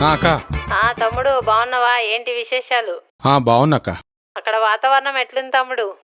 అక్క. తమ్ముడు బాగున్నావా? ఏంటి విశేషాలు? బాగున్నాక. అక్కడ వాతావరణం ఎట్లుంది తమ్ముడు?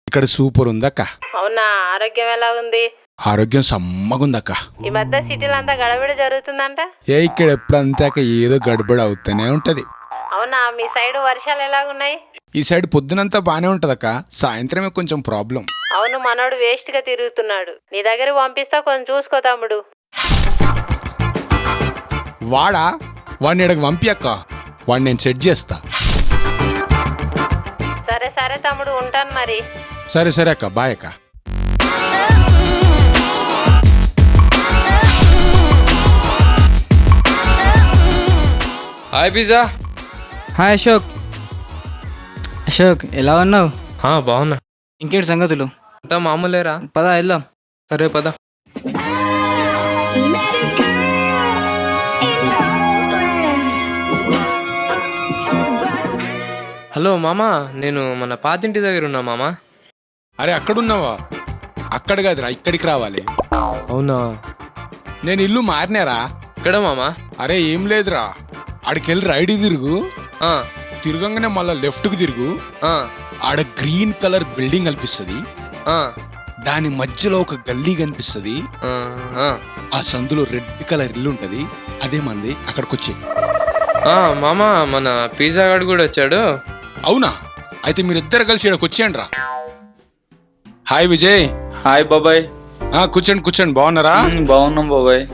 ఇక్కడ సూపర్ ఉందక్క. అవునా? ఆరోగ్యం ఎలా ఉంది? ఆరోగ్యం సమ్మగుందక్క. ఈ మధ్య సిటీలో అంతా గడబిడ జరుగుతుందంట. ఇక్కడ ఎప్పుడంతాక ఏదో గడబడి అవుతూనే ఉంటది. అవునా? మీ సైడ్ వర్షాలు ఎలాగున్నాయి? ఈ సైడ్ పొద్దునంతా బానే ఉంటదక్క, సాయంత్రమే కొంచెం ప్రాబ్లం. అవును, మనోడు వేస్ట్ గా తిరుగుతున్నాడు. నీ దగ్గర పంపిస్తా, కొంచెం చూసుకో తమ్ముడు. వాడిని ఇక్కడికి పంపి అక్క, వాడిని నేను సెట్ చేస్తా. సరే సరే తమ్ముడు, ఉంటాను మరి. సరే సరే అక్క, బాయ్ అక్క. Hi pizza. Hi Ashok. Ashok ఎలా ఉన్నావు? బాగున్నా. ఇంకేంటి సంగతులు? అంతా మామూలేరా. పద వెళ్దాం. సరే పద. హలో మామా, నేను మన పాతింటి దగ్గర ఉన్నా మామా. అరే అక్కడున్నావా? అక్కడ కాదురా, ఇక్కడికి రావాలి. అవునా? నేను ఇల్లు మారినారా. ఇక్కడ మామా? అరే ఏం లేదురా, ఆడికెళ్ళి రైట్ తిరుగు, ఆ, తిరగంగానే మళ్ళా లెఫ్ట్ కు తిరుగు. ఆ, ఆడ గ్రీన్ కలర్ బిల్డింగ్ కనిపిస్తుంది, ఆ, దాని మధ్యలో ఒక గల్లీ కనిపిస్తుంది. ఆ, ఆ. ఆ సందులో రెడ్ కలర్ ఇల్లు ఉంటది, అదే మంది. అక్కడికి వచ్చే. మామా, మన పిజ్జా గాడు కూడా వచ్చాడు. అవునా? అయితే మీరిద్దరు కలిసి ఇక్కడికి వచ్చేయండి రా. హాయ్ విజయ్. హాయ్ బాబాయ్. కూర్చోండి కూర్చోండి. బాగున్నారా? బాగున్నాం బాబాయ్.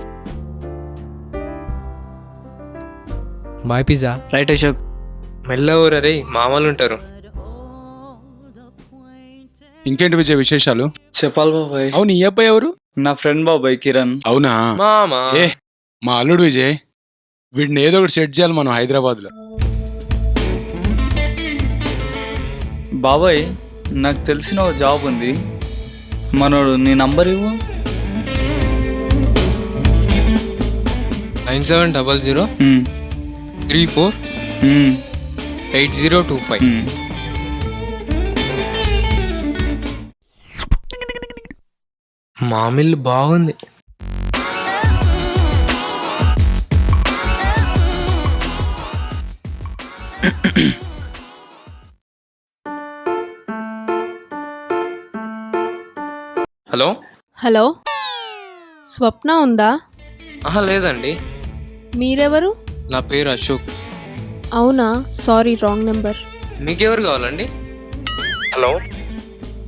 Bye pizza. రైట్ అశోక్. మెల్ల ఊరే రే, మామూలు ఉంటారు. ఇంకేంటి విజయ్ విశేషాలు? చెప్పాలి బాబాయ్. అవును, ఈ అబ్బాయి ఎవరు? నా ఫ్రెండ్ బాబాయ్ కిరణ్. అవునా? మామా, మా అల్లుడు విజయ్. వీడిని ఏదో ఒకటి సెట్ చేయాలి మనం హైదరాబాద్ లో. బాబాయ్ నాకు తెలిసిన ఓ జాబ్ ఉంది, మనోడు నీ నంబర్ ఇవ్వు. 9700 34 8025. మామిళ్ళు బాగుంది. హలో. హలో, స్వప్న ఉందా? లేదండి. మీరెవరు? నా పేరు అశోక్. అవునా? Sorry, wrong number. మీకెవరు కావాలండి? Hello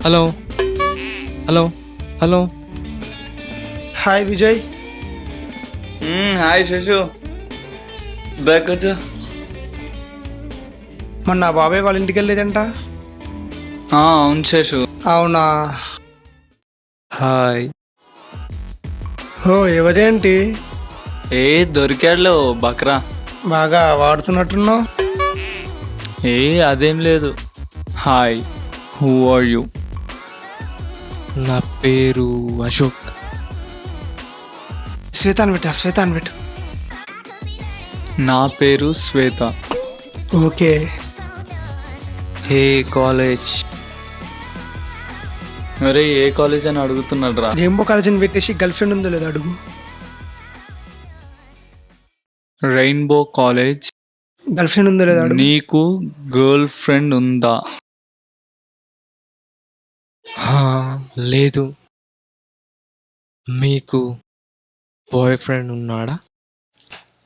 hello hello hello. Hi Vijay. Hi Shashu, దక్కొచ్చు. మొన్న బాబాయ్ వాళ్ళ ఇంటికి వెళ్ళేదంట. అవును శశు. అవునా? హాయ్. ఎవరేంటి? దొరికాడులో బక్రా. బాగా వాడుతున్నట్టున్నావు. అదేం లేదు. Hi, who are you? నా పేరు అశోక్. శ్వేతాన్ పెట్టు. నా పేరు శ్వేత. ఓకే. హే కాలేజ్. అరే ఏ కాలేజ్ అని అడుగుతున్నాడు రా. రెయిన్బో కాలేజ్ అని పెట్టేసి గర్ల్ ఫ్రెండ్ ఉందో లేదో అడుగు. Rainbow college. గర్ల్ ఫ్రెండ్ ఉందో లేదో అడుగు. నీకు గర్ల్ ఫ్రెండ్ ఉందా? లేదు. మీకు బాయ్ ఫ్రెండ్ ఉన్నాడా?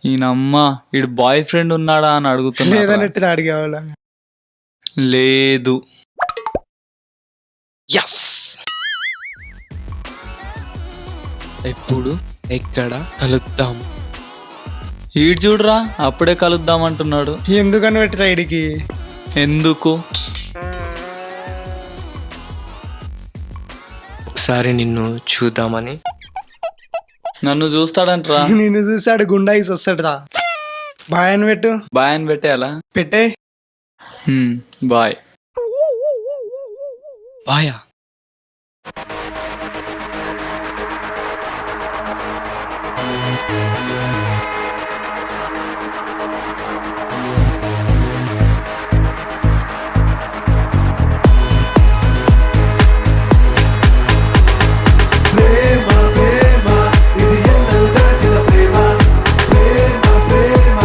ఈయనమ్మ, ఈడు బాయ్ ఫ్రెండ్ ఉన్నాడా అని అడుగుతున్నా. లేదన్నట్టు అడిగేవాళ్ళ. లేదు. ఎస్. ఎప్పుడు ఎక్కడ కలుద్దాం? ఈడు చూడరా, అప్పుడే కలుద్దాం అంటున్నాడు. ఎందుకని పెట్టిరా ఇడికి? ఎందుకు? ఒకసారి నిన్ను చూద్దామని. నన్ను చూస్తాడంట్రా. నిన్ను చూసాడు గుండాయిస్ వస్తాడు రా. బాయ్ అని పెట్టు. బాయ్ అని పెట్టేయాలా? పెట్టే. బాయ్. బాయా? ప్రేమ ఇది ఎన్నెల్దాటిన ప్రేమ, ప్రేమ ప్రేమ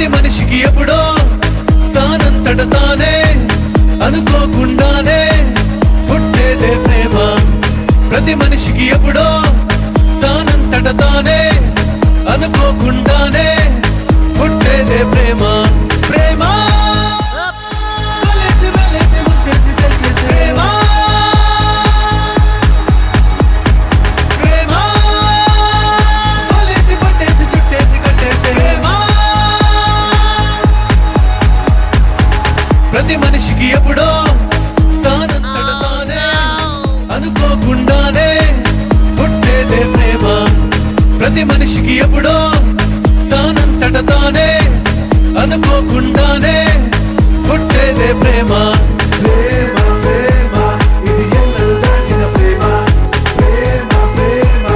ప్రతి మనిషికి ఎప్పుడో తానంతట తానే అనుకోకుండానే పుట్టేదే ప్రేమ. ప్రతి మనిషికి ఎప్పుడో తానంతట తానే అనుకోకుండానే పుట్టేదే ప్రేమ. ప్రేమ వెలిసి వెలిసి ముంచేసి తెచ్చేసే ప్రేమ. ప్రేమ వెలిసి పట్టేసి చుట్టేసి కట్టేసే ప్రేమ. ప్రతి మనిషికి ఎప్పుడో తానంతట తానే అనుకోకుండానే పుట్టేదే ప్రేమ. ప్రతి మనిషికి ఎప్పుడో తానంతట తానే అనుకోకుండానే పుట్టేదే ప్రేమ. ప్రేమ ప్రేమ ఇది ఎన్నడూ దాటిన ప్రేమ. ప్రేమ ప్రేమ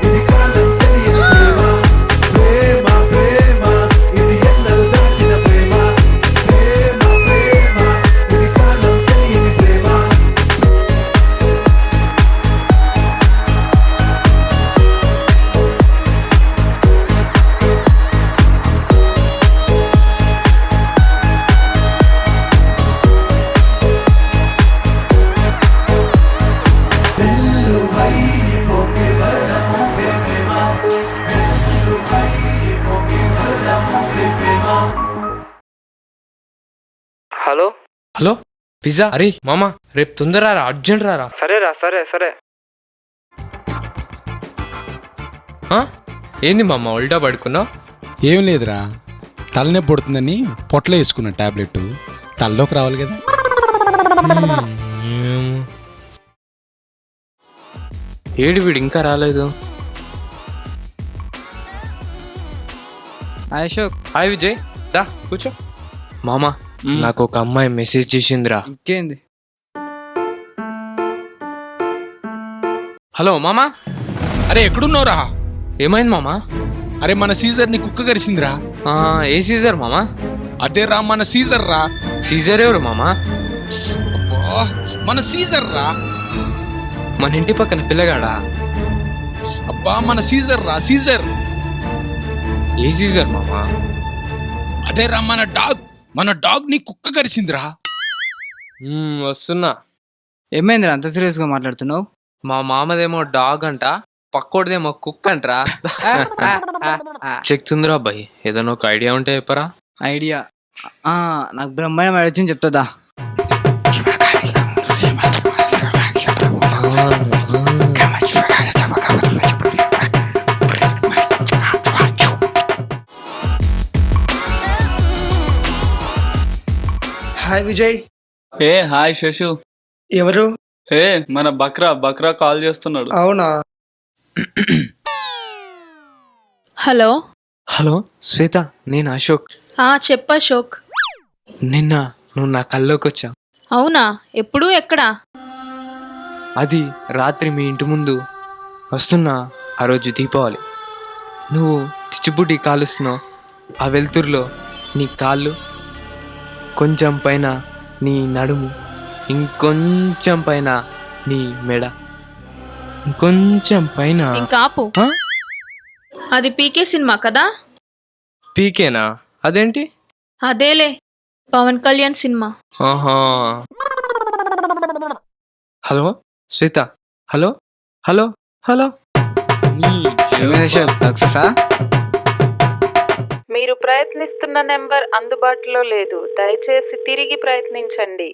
ఇది కాలం తెలియని ప్రేమ. ప్రేమ ప్రేమ ఇది ఎన్నడూ దాటిన ప్రేమ. ప్రేమ ప్రేమ ఇది కాలం తెలియని ప్రేమ. హలో హలో పిజ్జా అరే మామా రేపు తొందర రా, అర్జెంట్ రారా. సరేరా సరే సరే. ఏంది మామ ఉల్టా పడుకున్నావు? ఏం లేదురా, తలనొప్పి పడుతుందని పొట్టలో వేసుకున్న టాబ్లెట్ తలలోకి రావాలి కదా. ఏడు వీడు ఇంకా రాలేదు. అశోక్ హాయ్ విజయ్, దా కూర్చో. మామా నాకు ఒక అమ్మాయి మెసేజ్ చేసిందిరా. ఇంకేంది? హలో మామా. అరే ఎక్కడున్నావురా? ఏమైంది మామా? అరే మన సీజర్ ని కుక్క కరిసిందిరా. ఏ సీజర్ మామా? అదే రా మన సీజర్ రా. సీజర్ ఎవరు మామా? అబ్బా, మన సీజర్ రా. మన ఇంటి పక్కన పిల్లగాడా? అబ్బా మన సీజర్ రా, సీజర్. ఏ సీజర్ మామా? అదే రా మన డాగ్ ని కుక్క కరిసిందిరా. వస్తున్నా. ఏమైందిరా అంత సీరియస్ గా మాట్లాడుతున్నావు? మా మామదేమో డాగ్ అంట, పక్కోడిదేమో కుక్క అంటరా. చెక్తుందిరా అబ్బాయి, ఏదైనా ఒక ఐడియా ఉంటే చెప్పరా. ఐడియా నాకు బ్రహ్మాండం ఆలోచన చెప్తుందా. హాయ్ విజయ్. హాయ్ శశు. ఎవరు? మన బక్రా కాల్ చేస్తున్నాడు. అవునా? హలో. హలో శ్వేత, నేను అశోక్. చెప్ప అశోక్. నిన్న నువ్వు నా కల్లోకి వచ్చావు. అవునా? ఎప్పుడు? ఎక్కడా? అది రాత్రి మీ ఇంటి ముందు వస్తున్నా. ఆ రోజు దీపావళి. నువ్వు చిచ్చుబుడ్డి కాలుస్తున్నావు. ఆ వెలుతురులో నీ కాళ్ళు, కొంచెం పైన నీ నడుము, ఇంకొంచెం పైన నీ మెడ, ఇంకొంచెం పైన. ఇంకాపు. అది పీకే సినిమా కదా? పీకేనా? అదేంటి? అదేలే, పవన్ కళ్యాణ్ సినిమా. ఆహా. Hello Shweta. Hello hello hello. సక్సెసా? మీరు ప్రయత్నిస్తున్న నెంబర్ అందుబాటులో లేదు, దయచేసి తిరిగి ప్రయత్నించండి.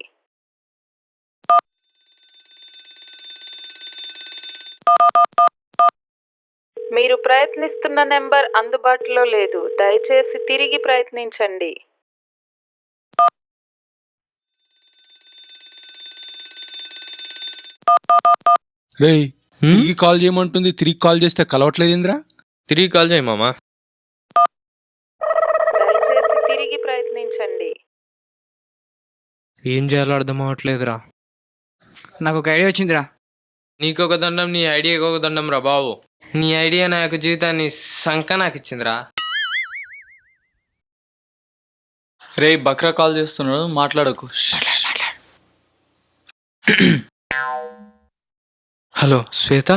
మీరు ప్రయత్నిస్తున్న నెంబర్ అందుబాటులో లేదు, దయచేసి తిరిగి ప్రయత్నించండి. రేయ్, తిరిగి కాల్ చేయమంటుంది. తిరిగి కాల్ చేస్తే కలవట్లేదేంద్రా? తిరిగి కాల్ చేయి మామా. దయచేసి తిరిగి ప్రయత్నించండి. ఏం చేయాలో అర్థం అవ్వట్లేదురా. నాకు ఒక ఐడియా వచ్చిందిరా. నీకొక దండం, నీ ఐడియాకి ఒక దండం రా బాబు. నీ ఐడియా నా యొక్క జీవితాన్ని సంక నాకు ఇచ్చిందిరా. రే బక్రా కాల్ చేస్తున్నాడు, మాట్లాడకు. హలో శ్వేత.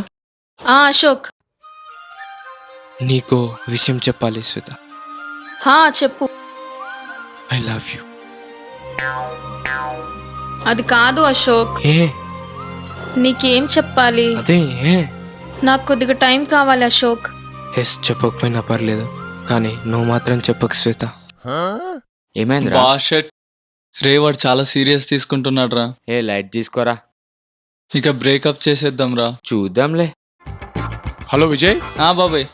అశోక్. నీకు విషయం చెప్పాలి శ్వేత. చెప్పు. I love you. అది కాదు అశోక్, ఏ నీకేం చెప్పాలి? అదే ఏ నాకు కొద్దిగా టైం కావాలి అశోక్. ఎస్ చెప్పకపోయినా పర్లేదు, కానీ నువ్వు మాత్రం చెప్పకు శ్వేత. ఏమైందిరా? బాషట్ రే వాడు చాలా సీరియస్ తీసుకుంటున్నాడు రా. ఏ లైట్ తీసుకోరా, ఇక బ్రేకప్ చేసేద్దాం రా. చూద్దాంలే. హలో విజయ్, బాబాయ్.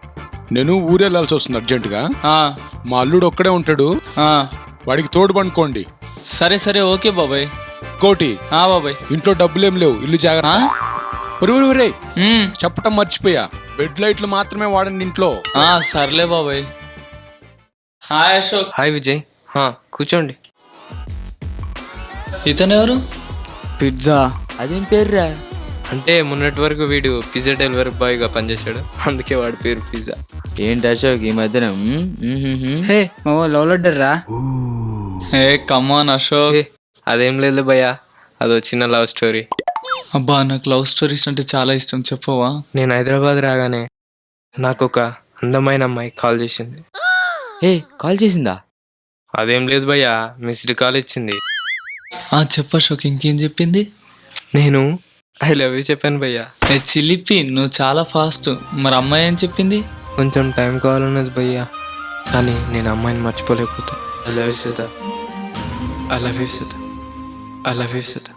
నేను ఊరెళ్ళాల్సి వస్తుంది అర్జెంటుగా. ఆ, మా అల్లుడు ఒక్కడే ఉంటాడు, ఆ, వాడికి తోడు పనుకోండి. సరే సరే ఓకే బాబాయ్. కోటి బాబాయ్. ఇంట్లో డబ్బులేం లేవు, ఇల్లు జాగ్రత్త. ఒరే చెప్పటం మర్చిపోయా, బెడ్ లైట్లు మాత్రమే వాడండి ఇంట్లో. సర్లే బాబాయ్. హాయ్ అశోక్. హాయ్ విజయ్. కూర్చోండి. ఇతను ఎవరు? పిజ్జా. అదేం పేర్రా? అంటే మొన్నటి వరకు వీడు పిజ్జా డెలివరీ బాయ్ గా పనిచేశాడు, అందుకే వాడి పేరు పిజ్జా. ఏంటి అశోక్ ఈ మధ్యన హే మా లవ్ లెటర్ రా. ఏ కమాన్ అశోక్. ఏ, అదేం లేదు భయ్యా, అదో చిన్న లవ్ స్టోరీ. అబ్బా నాకు లవ్ స్టోరీస్ అంటే చాలా ఇష్టం, చెప్పవా? నేను హైదరాబాద్ రాగానే నాకు ఒక అందమైన అమ్మాయి కాల్ చేసింది. ఏ కాల్ చేసిందా? అదేం లేదు భయ్యా, మిస్డ్ కాల్ ఇచ్చింది. చెప్పు అశోక్, ఇంకేం చెప్పింది? నేను ఐ లవ్ యూ చెప్పాను భయ్యా. ఏ చిలిపి, నువ్వు చాలా ఫాస్ట్. మరి అమ్మాయి ఏం చెప్పింది? కొంచెం టైం కావాలన్నది భయ్యా, కానీ నేను అమ్మాయిని మర్చిపోలేకపోతా. I love you Sita, I love you Sita, I love you Sita.